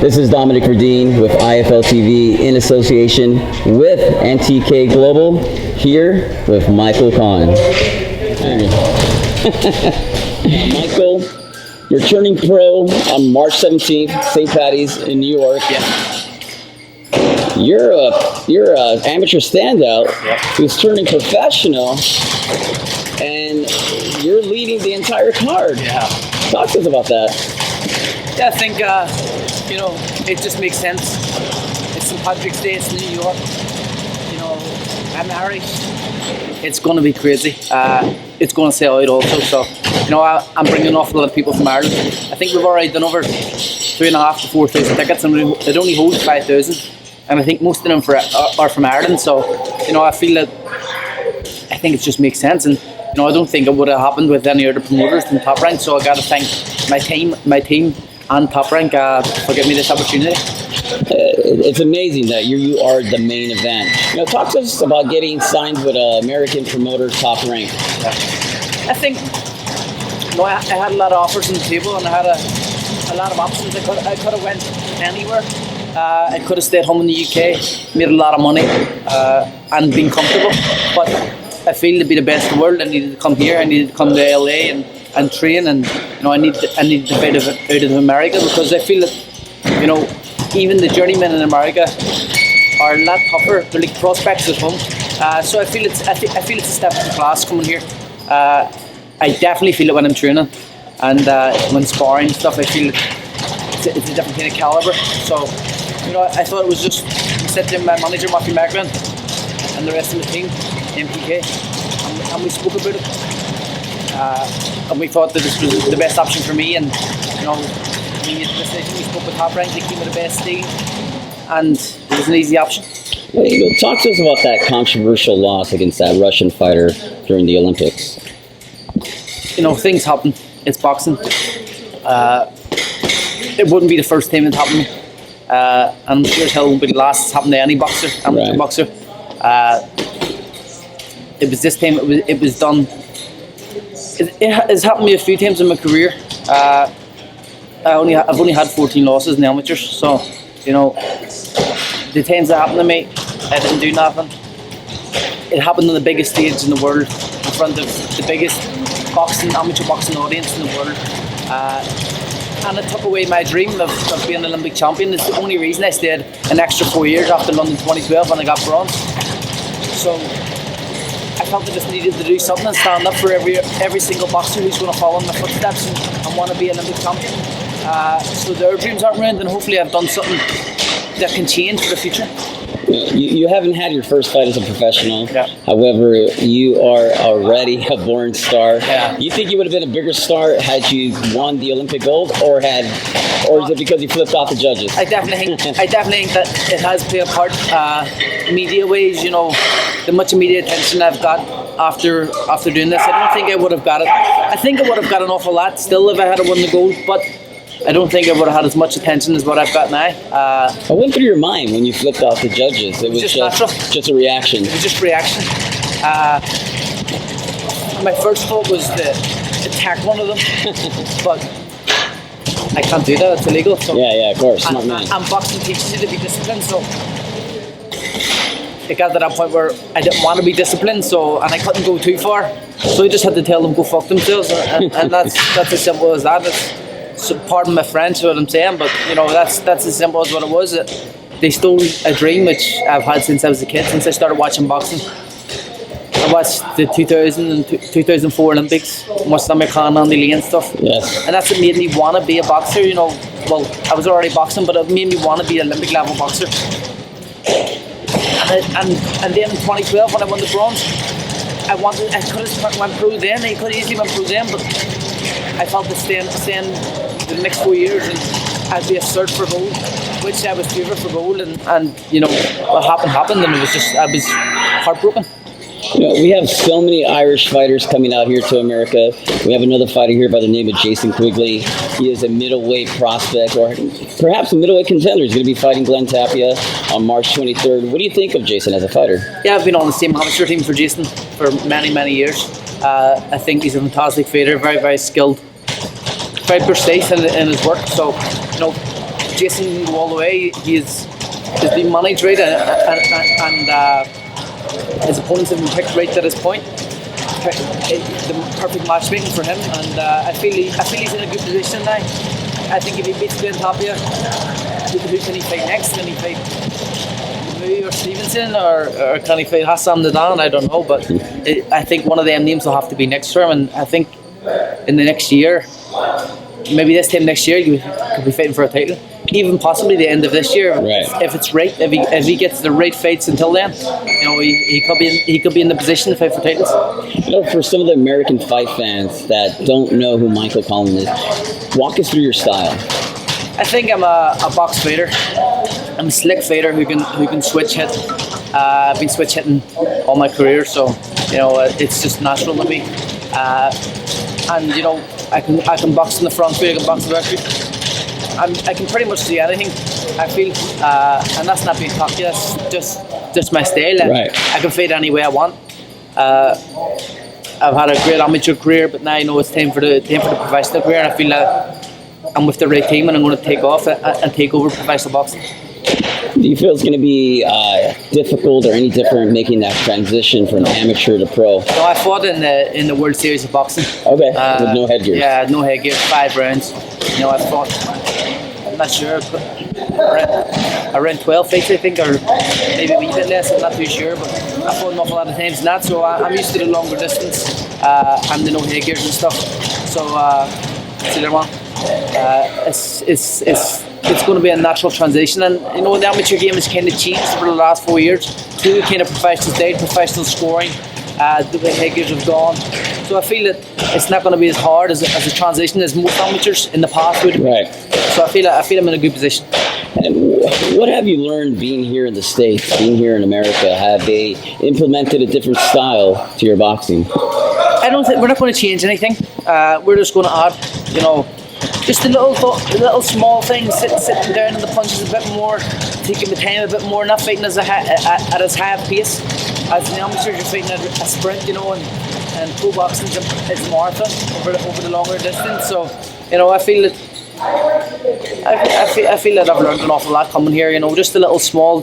This is Dominic Verdeen with IFL TV in association with NTK Global, here with Michael Conlan. Michael, you're turning pro on March 17th, St. Patty's in New York. You're a amateur standout who's turning professional, and you're leading the entire card. Talk to us about that. I think it just makes sense. It's St. Patrick's Day. It's New York. I'm Irish. It's going to be crazy. It's going to sell out also. So, I'm bringing an awful lot of people from Ireland. I think we've already done over 3,500 to 4,000 tickets, and it only holds 5,000. And I think most of them are from Ireland. So, I feel that I think it just makes sense. And I don't think it would have happened with any other promoters than Top Rank. So I got to thank my team, and Top Rank for giving me this opportunity. It's amazing that you are the main event. Talk to us about getting signed with an American promoter, Top Rank. I think I had a lot of offers on the table, and I had a lot of options. I could have went anywhere. I could have stayed home in the UK, made a lot of money, and been comfortable. But I feel to be the best in the world, I needed to come here. I needed to come to LA and train, and I need to fight out of America, because I feel that even the journeymen in America are a lot tougher. They're like prospects at home. So I feel it's a step in class coming here. I definitely feel it when I'm training, and when sparring and stuff. I feel it's a different kind of caliber. So I thought it was just said to my manager Matthew Magran and the rest of the team, MPK, and we spoke about it. And we thought that this was the best option for me, and we made the decision. We spoke with Top Rank, they came with the best deal, and it was an easy option. Talk to us about that controversial loss against that Russian fighter during the Olympics. Things happen. It's boxing. It wouldn't be the first time it happened to me, and I'm sure as hell it won't be the last. It's happened to any boxer, amateur boxer. It was this time. It was done. It has happened to me a few times in my career. I've only had 14 losses in the amateurs, so the times that happened to me, I didn't do nothing. It happened on the biggest stage in the world, in front of the biggest amateur boxing audience in the world, and it took away my dream of being an Olympic champion. It's the only reason I stayed an extra 4 years after London 2012 when I got bronze. So I felt I just needed to do something and stand up for every single boxer who's going to follow in my footsteps and want to be an Olympic champion. So their dreams aren't ruined, and hopefully I've done something that can change for the future. You haven't had your first fight as a professional. However, you are already a born star. You think you would have been a bigger star had you won the Olympic gold, or is it because you flipped off the judges? I definitely think that it has played a part. Media ways, the much media attention I've got after doing this, I don't think I would have got it. I think I would have got an awful lot still if I had won the gold, but I don't think I would have had as much attention as what I've got now. What went through your mind when you flipped off the judges? It was just natural. Just a reaction. It was just reaction. My first thought was to attack one of them, but I can't do that. It's illegal. So yeah, of course. Smart man. And boxing teaches you to be disciplined, so it got to that point where I didn't want to be disciplined, and I couldn't go too far. So I just had to tell them go fuck themselves, and that's as simple as that. So pardon my French, what I'm saying, but that's as simple as what it was. They stole a dream which I've had since I was a kid, since I started watching boxing. I watched the 2000 and 2004 Olympics, watched Conlan and stuff. Yes. And that's what made me want to be a boxer. Well, I was already boxing, but it made me want to be an Olympic level boxer. And then in 2012 when I won the bronze, I could have went pro then. I could have easily went pro then, but I felt that staying the next 4 years and I'd be a search for gold, which I was favourite for gold, and what happened, and I was heartbroken. We have so many Irish fighters coming out here to America. We have another fighter here by the name of Jason Quigley. He is a middleweight prospect, or perhaps a middleweight contender. He's going to be fighting Glenn Tapia on March 23rd. What do you think of Jason as a fighter? Yeah, I've been on the same amateur team for Jason for many, many years. I think he's a fantastic fighter, very, very skilled, very precise in his work. So, Jason can go all the way. He's been managed right, and his opponents have been picked right to this point. The perfect matchmaking for him, and I feel he's in a good position now. I think if he beats Glenn Tapia, who can he fight next? Can he fight Mu or Stevenson, or can he fight Hassan Nadan? I don't know, but I think one of them names will have to be next for him, and I think in the next year, maybe this time next year, he could be fighting for a title. Even possibly the end of this year, right. If it's right, if he gets the right fights until then, he could be in the position to fight for titles. For some of the American fight fans that don't know who Michael Conlan is, walk us through your style. I think I'm a box fighter. I'm a slick fighter who can switch hit. I've been switch hitting all my career, so it's just natural to me. And I can box in the front foot, I can box the back foot. I can pretty much do anything, I feel, and that's not being cocky. That's just my style. Right. I can fight any way I want. I've had a great amateur career, but now I know it's time for the professional career, and I feel that I'm with the right team, and I'm going to take off and take over professional boxing. Do you feel it's going to be difficult or any different making that transition from amateur to pro? No, I fought in the World Series of Boxing. Okay, with no headgear. Yeah, no headgear, 5 rounds. I fought, I'm not sure, but around 12 fights, I think, or maybe a wee bit less, I'm not too sure, but I fought an awful lot of times in that, so I'm used to the longer distance and the no headgears and stuff. So, it's going to be a natural transition, and the amateur game has kind of changed over the last 4 years. Through the kind of professional stage, professional scoring, the way headgears have gone. So I feel that it's not going to be as hard as a transition as most amateurs in the past would. Right. So I feel I'm in a good position. And what have you learned being here in the States, being here in America? Have they implemented a different style to your boxing? I don't think we're not going to change anything. We're just going to add, just the little small things, sitting down in the punches a bit more, taking the time a bit more, not fighting at as high a pace. As an amateur, you're fighting at a sprint, and pro boxing is a marathon over the longer distance. So, I feel that I feel that I've learned an awful lot coming here. Just the little small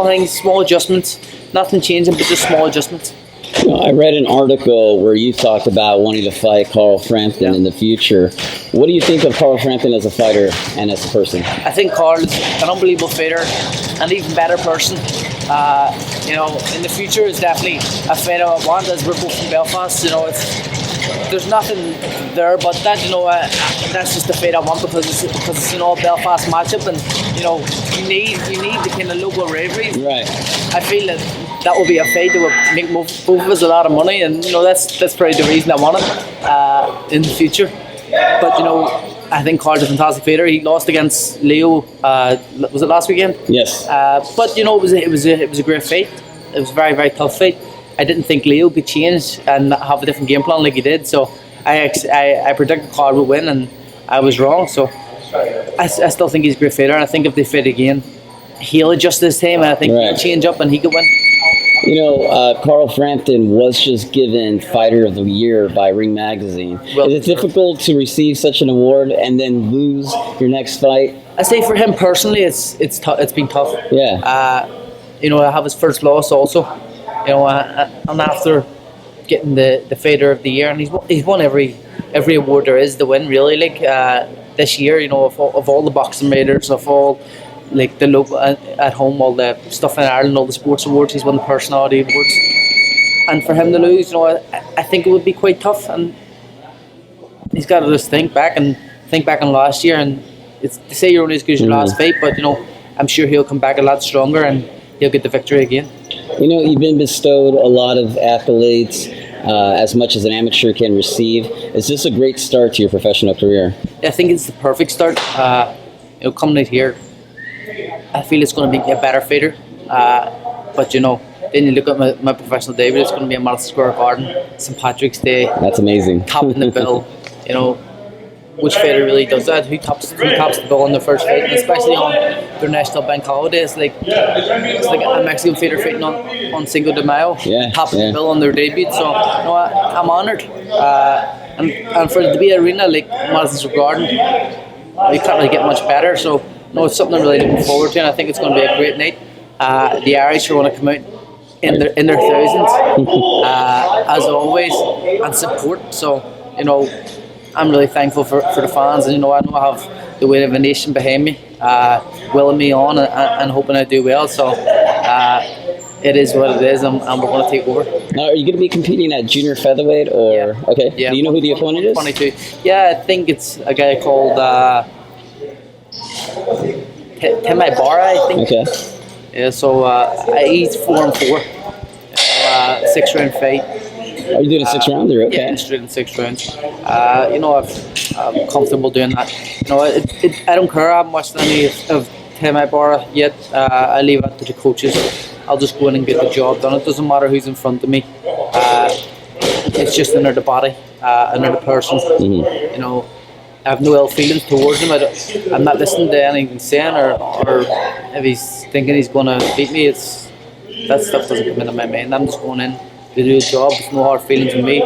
things, small adjustments, nothing changing, but just small adjustments. I read an article where you talked about wanting to fight Carl Frampton in the future. What do you think of Carl Frampton as a fighter and as a person? I think Carl is an unbelievable fighter, an even better person. In the future is definitely a fight I want, as we're both from Belfast. There's nothing there but that. That's just the fight I want because it's an all Belfast matchup, and you need the kind of local rivalries. Right. I feel that will be a fight that will make both of us a lot of money, and that's probably the reason I want it in the future. But I think Carl's a fantastic fighter. He lost against Leo. Was it last weekend? Yes. But it was a great fight. It was a very, very tough fight. I didn't think Leo could change and have a different game plan like he did. So I predicted Carl would win, and I was wrong. So I still think he's a great fighter, and I think if they fight again, he'll adjust this time, and I think he'll change up and he could win. Carl Frampton was just given Fighter of the Year by Ring Magazine. Is it difficult to receive such an award and then lose your next fight? I say for him personally, it's been tough. Yeah. I have his first loss also. And after getting the Fighter of the Year, and he's won every award there is to win, really. Like this year, of all the boxing raiders, of all like the local at home, all the stuff in Ireland, all the sports awards, he's won the personality awards, and for him to lose, I think it would be quite tough, and he's got to just think back on last year, and it's to say you're only as good as your last fight, but I'm sure he'll come back a lot stronger and he'll get the victory again. You've been bestowed a lot of accolades, as much as an amateur can receive. Is this a great start to your professional career? I think it's the perfect start. Coming out here, I feel it's going to be a better fighter. But then you look at my professional debut, it's going to be a Madison Square Garden, St. Patrick's Day. That's amazing. Topping the bill. Which fighter really does that? Who tops the bill on their first fight, and especially on their national bank holiday? It's like a Mexican fighter fighting on Cinco de Mayo, topping the bill on their debut. So I'm honoured, and for it to be an arena like Madison Square Garden, you can't really get much better. So no, it's something I'm really looking forward to, and I think it's going to be a great night. The Irish are going to come out in their thousands, as always, and support. So, I'm really thankful for the fans, and I know I have the weight of a nation behind me, willing me on and hoping I do well. So it is what it is, and we're going to take over. Now, are you going to be competing at junior featherweight, or Yeah. okay? Yeah. Do you know who the opponent is? 22. Yeah, I think it's a guy called Timmy Barra, I think. Okay. Yeah, so he's 4-4. 6-round fight. Are you doing a 6-rounder? Okay. Yeah, straight in 6 rounds. I'm comfortable doing that. I don't care. I haven't watched any of Timmy Barra yet. I leave it to the coaches. I'll just go in and get the job done. It doesn't matter who's in front of me. It's just another body, another person. Mm-hmm. I have no ill feelings towards him. I'm not listening to anything he's saying, or if he's thinking he's going to beat me. That stuff doesn't come into my mind. I'm just going in to do a job. There's no hard feelings with me.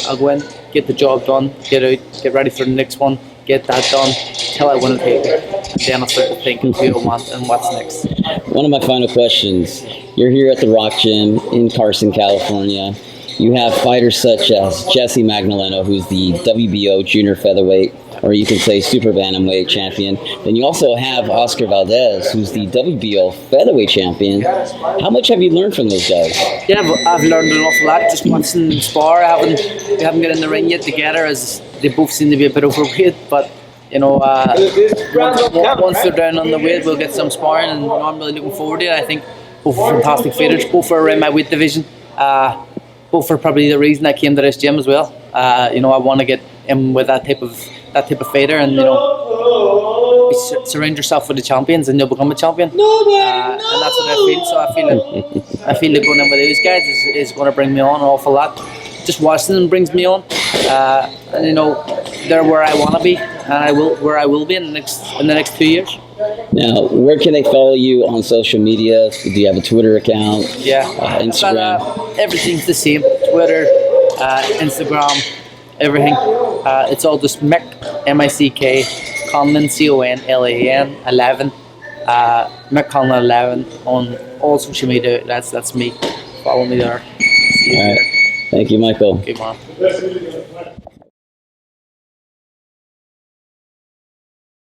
I'll go in, get the job done, get out, get ready for the next one, get that done till I win a title. And then I'll start to think who I want and what's next. One of my final questions. You're here at the Rock Gym in Carson, California. You have fighters such as Jesse Magdaleno, who's the WBO junior featherweight, or you can say super bantamweight champion. Then you also have Oscar Valdez, who's the WBO featherweight champion. How much have you learned from those guys? Yeah, I've learned an awful lot just watching them spar. We haven't got in the ring yet together, as they both seem to be a bit overweight. But once they're down on the weight, we'll get some sparring, and I'm really looking forward to it. I think both are fantastic fighters. Both are around my weight division. Both are probably the reason I came to this gym as well. I want to get in with that type of fighter, and surround yourself with the champions, and you'll become a champion. And that's what I feel. So I feel that going in with these guys is going to bring me on an awful lot. Just watching them brings me on, and they're where I want to be, and I will be in the next 2 years. Now, where can they follow you on social media? Do you have a Twitter account? Yeah, Instagram? But, everything's the same. Twitter, Instagram, everything. It's all just Mick, M-I-C-K, Conlan, C-O-N-L-A-N, 11. Mick Conlan 11 on all social media. That's me. Follow me there. See you All right. there. Thank you, Michael. Okay, man.